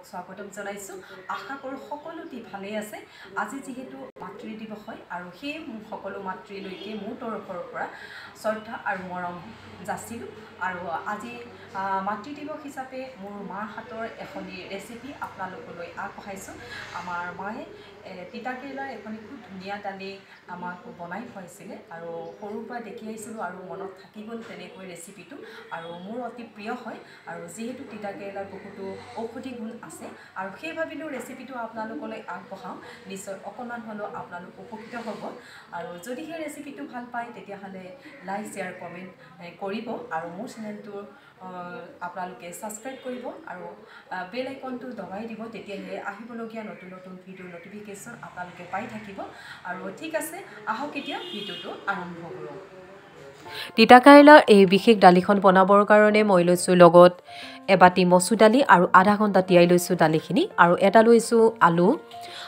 স্বাগতম জনাইছো আশা কৰো সকলোটি ভালে আছে আজি যেহেতু মাতৃ দিৱস হয় আৰু সেই সকলো মাতৃলৈকে মোৰ তৰফৰ পৰা শ্ৰদ্ধা আৰু মৰম যাচিলো আৰু আজি মাতৃ দিৱস হিচাপে মোৰ মাৰ হাতৰ এখনি ৰেচিপি আপোনালোকলৈ আগবঢ়াইছো আমাৰ মায়ে তিতা কেৰেলাৰ এখনি খুব ধুনীয়া দালি আমাক বনাই খুৱাইছিলে আৰু সৰুৰ পৰা দেখি আহিছিলো আৰু মনত থাকি গ'ল তেনেকৈ ৰেচিপিটো আৰু মোৰ অতি প্ৰিয় হয় আৰু যেহেতু তিতা কেৰেলাৰ বহুতো ঔষধি গুণ আছে আৰু সেই ভাবিলো ৰেচিপিটো আপোনালোকলৈ আগবঢ়াওঁ নিশ্চয় অকণমান হ'লেও আপোনালোক উপকৃত হ'ব আৰু যদি সেই ৰেচিপিটো ভাল পায় তেতিয়াহ'লে লাইক শ্বেয়াৰ কমেণ্ট কৰিব আৰু মোৰ চেনেলটো আপোনালোকে ছাবস্ক্ৰাইব কৰিব আৰু বেল আইকনটো দবাই দিব তেতিয়াহে আহিবলগীয়া নতুন নতুন ভিডিঅ' নটিফিকেশ্যন আপোনালোকে পাই থাকিব আৰু ঠিক আছে আহক এতিয়া ভিডিঅ'টো আৰম্ভ কৰোঁ তিতা কেৰেলাৰ এই বিশেষ দালিখন বনাবৰ কাৰণে মই লৈছোঁ লগত এবাটি মচুৰ দালি আৰু আধা ঘণ্টা তিয়াই লৈছোঁ দালিখিনি আৰু এটা লৈছোঁ আলু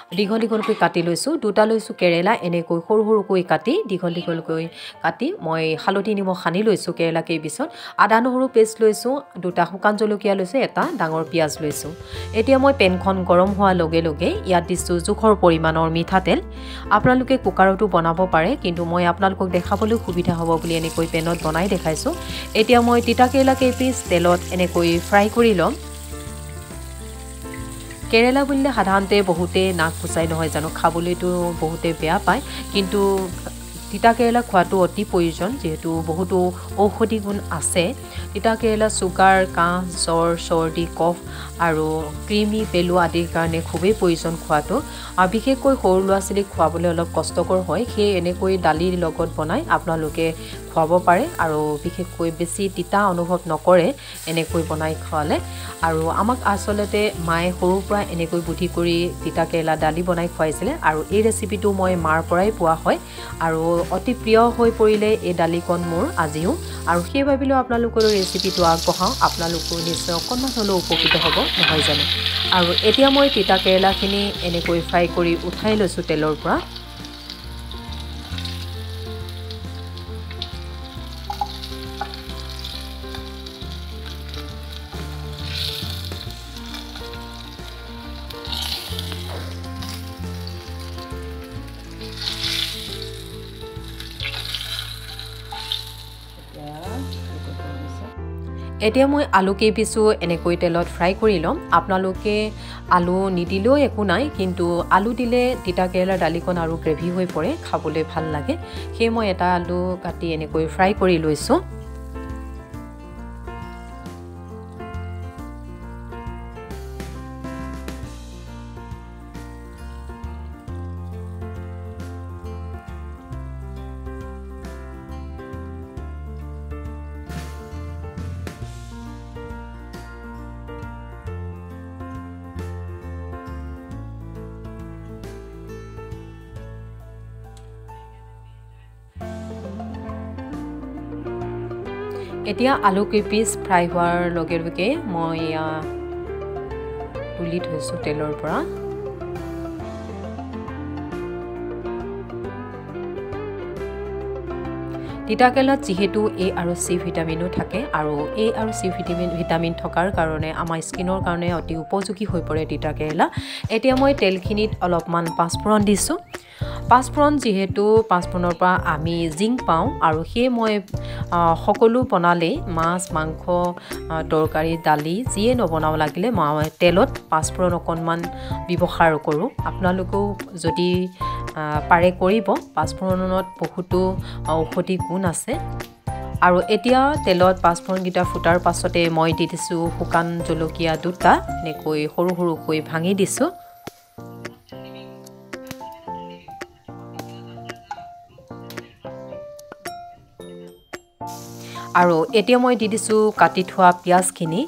দীঘল দীঘলকৈ কাটি লৈছোঁ দুটা লৈছোঁ কেৰেলা এনেকৈ সৰু সৰুকৈ কাটি দীঘল দীঘলকৈ কাটি মই হালধি নিমখ সানি লৈছোঁ কেৰেলা কেইপিছত আদা নহৰু পেষ্ট লৈছোঁ দুটা শুকান জলকীয়া লৈছোঁ এটা ডাঙৰ পিঁয়াজ লৈছোঁ এতিয়া মই পেনখন গৰম হোৱাৰ লগে লগে ইয়াত দিছোঁ জোখৰ পৰিমাণৰ মিঠাতেল আপোনালোকে কুকাৰতো বনাব পাৰে কিন্তু মই আপোনালোকক দেখাবলৈ সুবিধা হ'ব বুলি এনেকৈ পেনত বনাই দেখাইছোঁ এতিয়া মই তিতা কেৰেলা কেইপিচ তেলত এনেকৈ ফ্ৰাই কৰি ল'ম কেৰেলা বুলিলে সাধাৰণতে বহুতে নাক কুচাই নহয় জানো খাবলৈতো বহুতে বেয়া পায় কিন্তু তিতা কেৰেলা খোৱাটো অতি প্ৰয়োজন যেহেতু বহুতো ঔষধি গুণ আছে তিতা কেৰেলা চুগাৰ কাহ জ্বৰ চৰ্দি কফ আৰু ক্ৰিমি পেলুৱা আদিৰ কাৰণে খুবেই প্ৰয়োজন খোৱাটো আৰু বিশেষকৈ সৰু ল'ৰা ছোৱালীক খুৱাবলৈ অলপ কষ্টকৰ হয় সেই এনেকৈ দালিৰ লগত বনাই আপোনালোকে খুৱাব পাৰে আৰু বিশেষকৈ বেছি তিতা অনুভৱ নকৰে এনেকৈ বনাই খোৱালে আৰু আমাক আচলতে মায়ে সৰুৰ পৰা এনেকৈ বুদ্ধি কৰি তিতা কেৰেলা দালি বনাই খুৱাইছিলে আৰু এই ৰেচিপিটো মই মাৰ পৰাই পোৱা হয় আৰু অতি প্ৰিয় হৈ পৰিলে এই দালিকণ মোৰ আজিও আৰু সেই ভাবিলেও আপোনালোকলৈ ৰেচিপিটো আগবঢ়াওঁ আপোনালোকো নিশ্চয় অকণমান হ'লেও উপকৃত হ'ব নহয় জানো আৰু এতিয়া মই তিতা কেৰেলাখিনি এনেকৈ ফ্ৰাই কৰি উঠাই লৈছোঁ তেলৰ পৰা এতিয়া মই আলু কেইপিচো এনেকৈ তেলত ফ্ৰাই কৰি ল'ম আপোনালোকে আলু নিদিলেও একো নাই কিন্তু আলু দিলে তিতা কেৰেলাৰ দালিকণ আৰু গ্ৰেভি হৈ পৰে খাবলৈ ভাল লাগে সেয়ে মই এটা আলু কাটি এনেকৈ ফ্ৰাই কৰি লৈছোঁ এতিয়া আলু কেইপিচ ফ্ৰাই হোৱাৰ লগে লগে মই তুলি থৈছোঁ তেলৰ পৰা তিতা কেৰেলাত যিহেতু এ আৰু চি ভিটামিনো থাকে আৰু এ আৰু চি ভিটামিন থকাৰ কাৰণে আমাৰ স্কিনৰ কাৰণে অতি উপযোগী হৈ পৰে তিতা কেৰেলা এতিয়া মই তেলখিনিত অলপমান পাঁচফোৰণ দিছোঁ পাঁচফোৰণ যিহেতু পাঁচফোৰণৰ পৰা আমি জিংক পাওঁ আৰু সেই মই সকলো বনালে মাছ মাংস তৰকাৰী দালি যিয়ে নবনাও লাগিলে মই তেলত পাঁচফোৰণ অকণমান ব্যৱহাৰ কৰোঁ আপোনালোকেও যদি পাৰে কৰিব পাঁচফোৰণত বহুতো ঔষধি গুণ আছে আৰু এতিয়া তেলত পাঁচফোৰণকেইটা ফুটাৰ পাছতে মই দি দিছোঁ শুকান জলকীয়া দুটা এনেকৈ সৰু সৰুকৈ ভাঙি দিছোঁ আৰু এতিয়া মই দি দিছোঁ কাটি থোৱা পিঁয়াজখিনি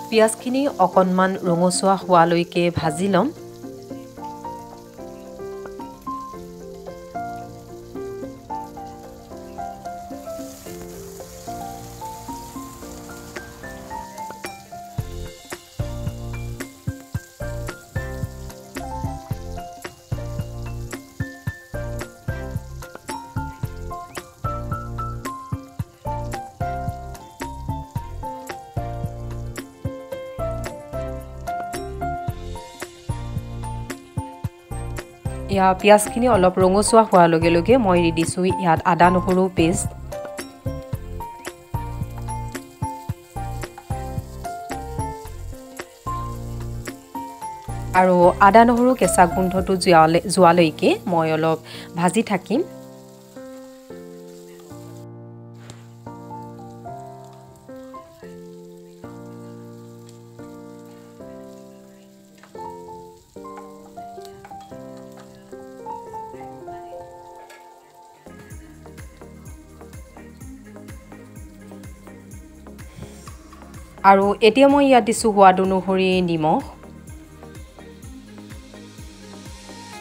পিঁয়াজখিনি অকণমান ৰঙচুৱা হোৱালৈকে ভাজি ল'ম ইয়া পিঁয়াজখিনি অলপ ৰঙচুৱা হোৱাৰ লগে লগে মই দি দিছোঁ ইয়াত আদা নহৰু পেষ্ট। আৰু আদা নহৰু কেঁচা গোন্ধটো যোৱালৈকে মই অলপ ভাজি থাকিম। আৰু এতিয়া মই ইয়াত দিছোঁ সোৱাদ অনুসৰি নিমখ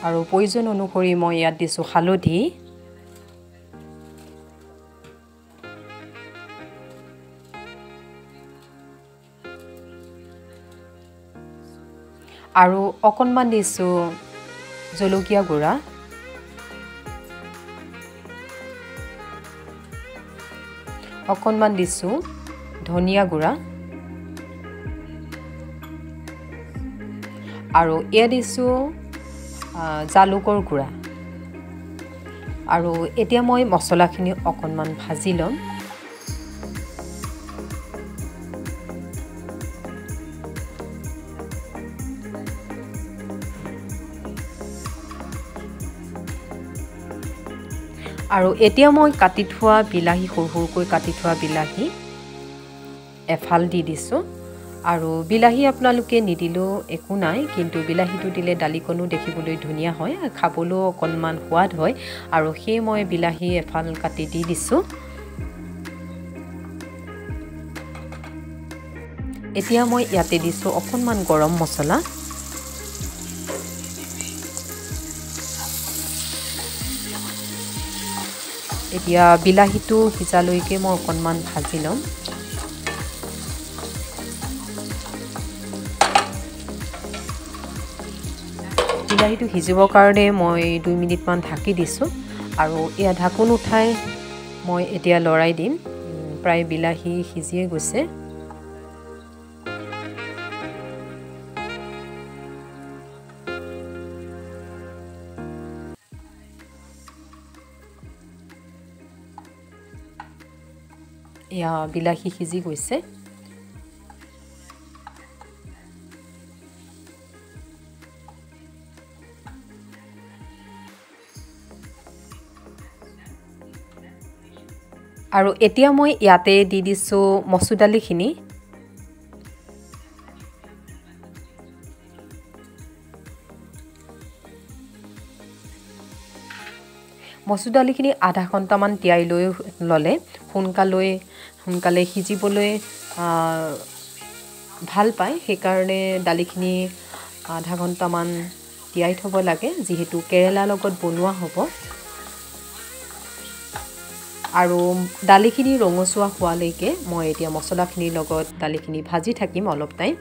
আৰু প্ৰয়োজন অনুসৰি মই ইয়াত দিছোঁ হালধি। আৰু অকণমান দিছোঁ জলকীয়া গুড়া। অকণমান দিছোঁ ধনিয়া গুড়া। আৰু এয়া দিছোঁ জালুকৰ গুড়া। আৰু এতিয়া মই মছলাখিনি অকণমান ভাজি ল'ম। আৰু এতিয়া মই কাটি থোৱা বিলাহী সৰু সৰুকৈ কাটি থোৱা বিলাহী এফাল দি দিছোঁ। আৰু বিলাহী আপোনালোকে নিদিলেও একো নাই, কিন্তু বিলাহীটো দিলে দালিকণো দেখিবলৈ ধুনীয়া হয়, খাবলৈও অকণমান সোৱাদ হয়। আৰু সেই মই বিলাহী এফাল কাটি দি দিছোঁ। এতিয়া মই ইয়াতে দিছোঁ অকণমান গৰম মছলা। এতিয়া বিলাহীটো সিজালৈকে মই অকণমান ভাজি ল'ম। বিলাহীটো সিজিবৰ কাৰণে মই 2 মিনিটমান ঢাকি দিছোঁ। আৰু এয়া ঢাকোন উঠাই মই এতিয়া লৰাই দিম। প্ৰায় বিলাহী সিজিয়ে গৈছে। এয়া বিলাহী সিজি গৈছে। আৰু এতিয়া মই ইয়াতে দি দিছোঁ মচুৰ দালিখিনি। মচুৰ দালিখিনি আধা ঘণ্টামান তিয়াই লৈ ল'লে সোনকালে সিজিবলৈ ভাল পায়। সেইকাৰণে দালিখিনি আধা ঘণ্টামান তিয়াই থ'ব লাগে, যিহেতু কেৰেলাৰ লগত বনোৱা হ'ব। আৰু দালিখিনি ৰঙচুৱা হোৱালৈকে মই এতিয়া মছলাখিনিৰ লগত দালিখিনি ভাজি থাকিম অলপ টাইম।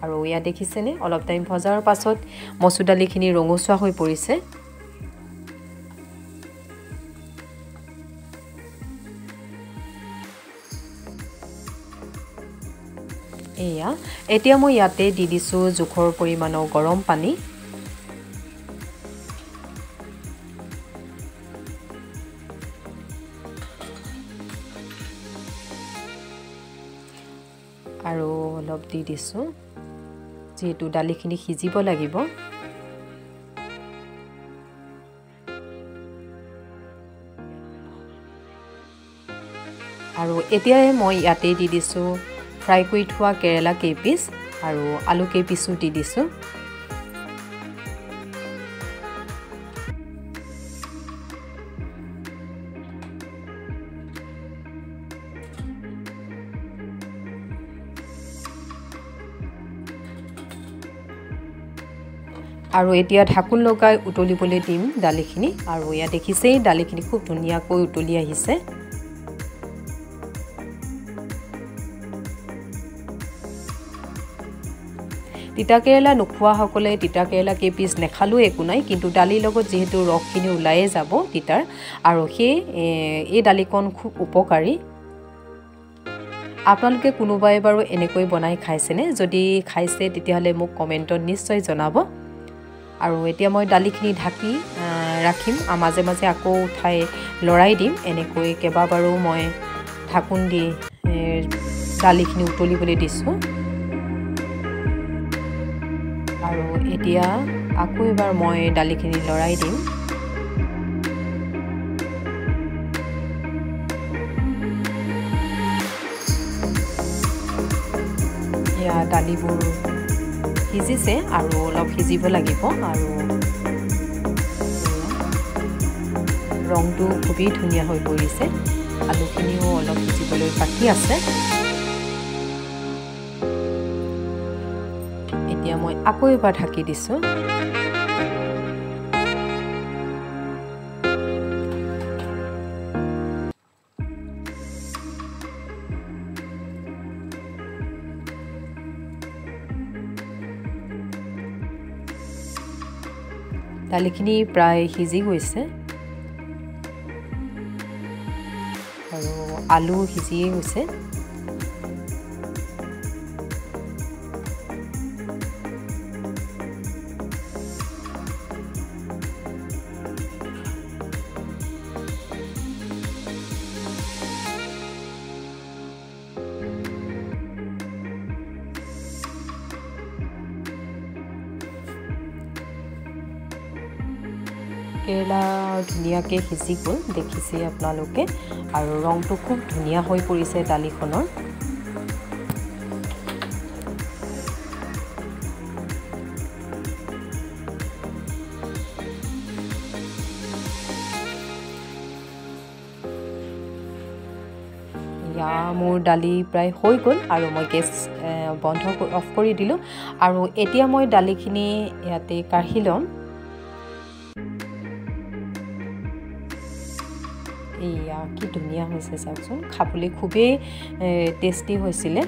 আৰু ইয়াত দেখিছেনে, অলপ টাইম ভজাৰ পাছত মচুৰ দালিখিনি ৰঙচুৱা হৈ পৰিছে। এতিয়া মই ইয়াতে দি দিছোঁ জোখৰ পৰিমাণৰ গৰম পানী। আৰু অলপ দি দিছোঁ, যিহেতু দালিখিনি সিজিব লাগিব। আৰু এতিয়াই মই ইয়াতে দি দিছোঁ ফ্ৰাই কৰি থোৱা কেৰেলা কেইপিচ আৰু আলু কেইপিচো দি দিছোঁ। আৰু এতিয়া ঢাকোন লগাই উতলিবলৈ দিম দালিখিনি। আৰু ইয়াত দেখিছেই দালিখিনি খুব ধুনীয়াকৈ উতলি আহিছে। তিতাকেৰেলা নোখোৱাসকলে তিতাকেৰেলা কেইপিচ নেখালেও একো নাই, কিন্তু দালিৰ লগত যিহেতু ৰসখিনি ওলায়ে যাব তিতাৰ, আৰু এই দালিকণ খুব উপকাৰী। আপোনালোকে কোনোবাই বাৰু এনেকৈ বনাই খাইছেনে? যদি খাইছে তেতিয়াহ'লে মোক কমেণ্টত নিশ্চয় জনাব। আৰু এতিয়া মই দালিখিনি ঢাকি ৰাখিম মাজে মাজে আকৌ উঠাই লৰাই দিম এনেকৈ কেইবাবাৰো মই ঢাকোন দি দালিখিনি উতলিবলৈ দিছোঁ আৰু এতিয়া আকৌ এবাৰ মই দালিখিনি লৰাই দিম ইয়া দালিবোৰ সিজিছে আৰু অলপ সিজিব লাগিব আৰু ৰংটো খুবেই ধুনীয়া হৈ পৰিছে আলুখিনিও অলপ সিজিবলৈ বাকী আছে এতিয়া মই আকৌ এবাৰ ঢাকি দিছোঁ দালিখিনি প্ৰায় সিজি গৈছে আৰু আলু সিজিয়ে গৈছে কেৰেলা ধুনীয়াকৈ সিজি গ'ল দেখিছে আপোনালোকে আৰু ৰংটো খুব ধুনীয়া হৈ পৰিছে দালিখনৰ মোৰ দালি প্ৰায় হৈ গ'ল আৰু মই গেছ বন্ধ অফ কৰি দিলোঁ আৰু এতিয়া মই দালিখিনি ইয়াতে কাঢ়ি ল'ম এয়া কি ধুনীয়া হৈছে চাওকচোন খাবলৈ খুবেই টেষ্টি হৈছিলে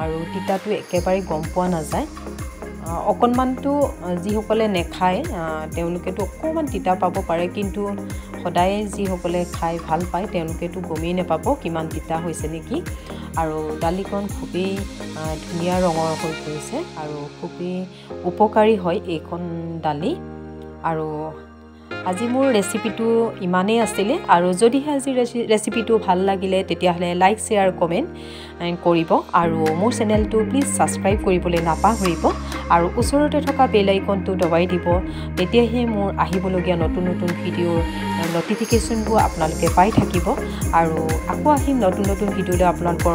আৰু তিতাটো একেবাৰে গম পোৱা নাযায় অকণমানটো যিসকলে নেখায় তেওঁলোকেতো অকণমান তিতা পাব পাৰে কিন্তু সদায় যিসকলে খাই ভাল পায় তেওঁলোকেতো গমেই নাপাব কিমান তিতা হৈছে নেকি আৰু দালিখন খুবেই ধুনীয়া ৰঙৰ হৈ পৰিছে আৰু খুবেই উপকাৰী হয় এইখন দালি আৰু আজি মোৰ ৰেচিপিটো ইমানেই আছিলে আৰু যদিহে আজি ৰেচিপিটো ভাল লাগিলে তেতিয়াহ'লে লাইক শ্বেয়াৰ কমেণ্ট কৰিব আৰু মোৰ চেনেলটো প্লিজ ছাবস্ক্ৰাইব কৰিবলৈ নাপাহৰিব আৰু ওচৰতে থকা বেল আইকনটো দবাই দিব তেতিয়াহে মোৰ আহিবলগীয়া নতুন নতুন ভিডিঅ'ৰ নটিফিকেশ্যনবোৰ আপোনালোকে পাই থাকিব আৰু আকৌ আহিম নতুন নতুন ভিডিঅ'লৈ আপোনালোকৰ